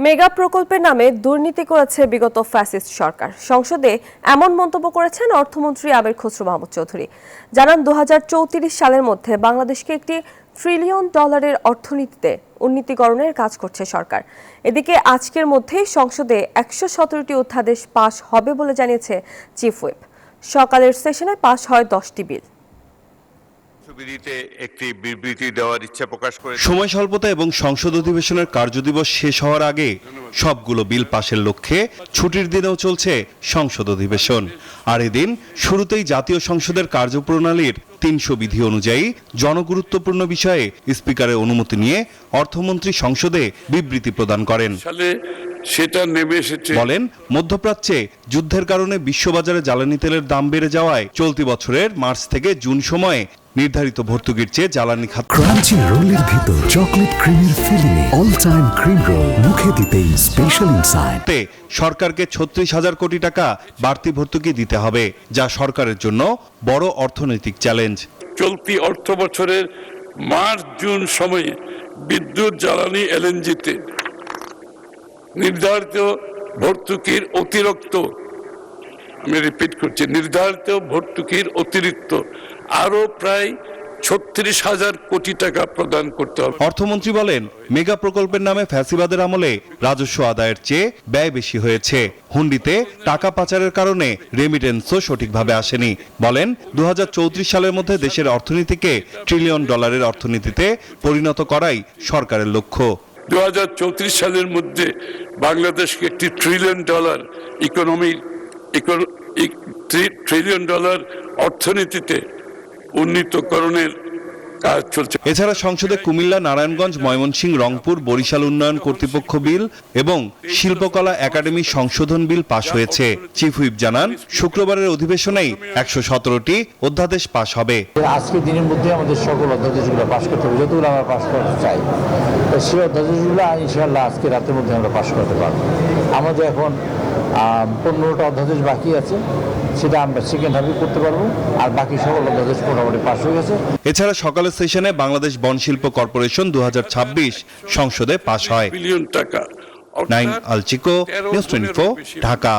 Mega প্রকল্পের নামে দুর্নীতি করেছে বিগত ফ্যাসিস্ট সরকার। সংসদে এমন মন্তব্য করেছেন অর্থমন্ত্রী আমির খসরু মাহমুদ চৌধুরী। জানান 2034 সালের মধ্যে বাংলাদেশকে একটি $1 ট্রিলিয়ন অর্থনীতিতে উন্নীতিকরণের কাজ করছে সরকার। এদিকে আজকের মধ্যেই সংসদে 117টি অধ্যাদেশ পাস হবে বলে জানিয়েছে চিফ হুইপ। সকালের সেশনে পাস হয় 10টি বিল। একটি বিবৃতি দেওয়ার ইচ্ছা প্রকাশ করে সময় স্বল্পতা এবং সংসদ অধিবেশনের কার্যদিবস শেষ হওয়ার আগে সবগুলো বিল পাশের লক্ষ্যে ছুটির দিনেও চলছে সংসদ অধিবেশন। আর এদিন শুরুতেই জাতীয় সংসদের কার্যপ্রণালীর 300 বিধি অনুযায়ী জনগুরুত্বপূর্ণ বিষয়ে স্পিকারের অনুমতি নিয়ে অর্থমন্ত্রী সংসদে বিবৃতি প্রদান করেন। সেটা নেমে এসেছে। বলেন, মধ্যপ্রাচ্যে যুদ্ধের কারণে বিশ্ববাজারে জ্বালানি তেলের দাম বেড়ে যাওয়ায় চলতি বছরের মার্চ থেকে জুন সময়ে নির্ধারিত ভর্তুকির চেয়ে জ্বালানি খাত ক্রাঞ্চি রোলের ভিতর চকলেট ক্রিমের filling all time cream roll মুখে দিতেই স্পেশাল ইনসাইড সরকারকে 36,000 কোটি টাকা বাড়তি ভর্তুকি দিতে হবে, যা সরকারের জন্য বড় অর্থনৈতিক চ্যালেঞ্জ। চলতি অর্থ বছরের মার্চ জুন সময়ে বিদ্যুৎ, জ্বালানি, এলএনজিতে নির্ধারিত ভর্তুকির অতিরিক্ত, আমি রিপিট করছি, নির্ধারিত ভর্তুকির অতিরিক্ত আরো প্রায় 36,000 কোটি টাকা প্রদান করতে হবে। অর্থমন্ত্রী বলেন, মেগা প্রকল্পের নামে ফ্যাসিবাদের আমলে রাজস্ব আদায়ের চেয়ে ব্যয় বেশি হয়েছে। হুন্ডিতে টাকা পাচারের কারণে রেমিটেন্সও সঠিকভাবে আসেনি। বলেন, 2034 সালের মধ্যে দেশের অর্থনীতিকে $1 ট্রিলিয়ন অর্থনীতিতে পরিণত করাই সরকারের লক্ষ্য। 2034 সালের মধ্যে বাংলাদেশকে একটি $1 ট্রিলিয়ন ট্রিলিয়ন অর্থনীতিতে উন্নীতকরণের কাজ চলছে। এছাড়া সংসদে কুমিল্লা, নারায়ণগঞ্জ, ময়মনসিংহ, রংপুর, বরিশাল উন্নয়ন কর্তৃপক্ষ বিল এবং শিল্পকলা একাডেমি সংশোধন বিল পাশ হয়েছে। চিফ হুইপ জানান, শুক্রবারের অধিবেশনেই 117টি অধ্যাদেশ পাশ হবে। আজকের দিনের মধ্যে আমাদের সকল অধ্যাদেশগুলো পাশ করতে হবে, যতগুলো আমরা পাশ করতে চাই সেই অধ্যাদেশগুলো ইনশাআল্লাহ আজকে রাতের মধ্যে আমরা পাশ করতে পারবো। আমাদের এখন 15টা অধ্যাদেশ বাকি আছে, সেটা আমরা সেকেন্ড হাফে করতে পারবো, আর বাকি সকল অধ্যাদেশ মোটামুটি পাশ হয়ে গেছে। এছাড়া সকালের সেশনে বাংলাদেশ বন শিল্প কর্পোরেশন 2026 সংসদে পাশ হয়। বিলিয়ন টাকা। নাইম আলচিকো, নিউজ 24, ঢাকা।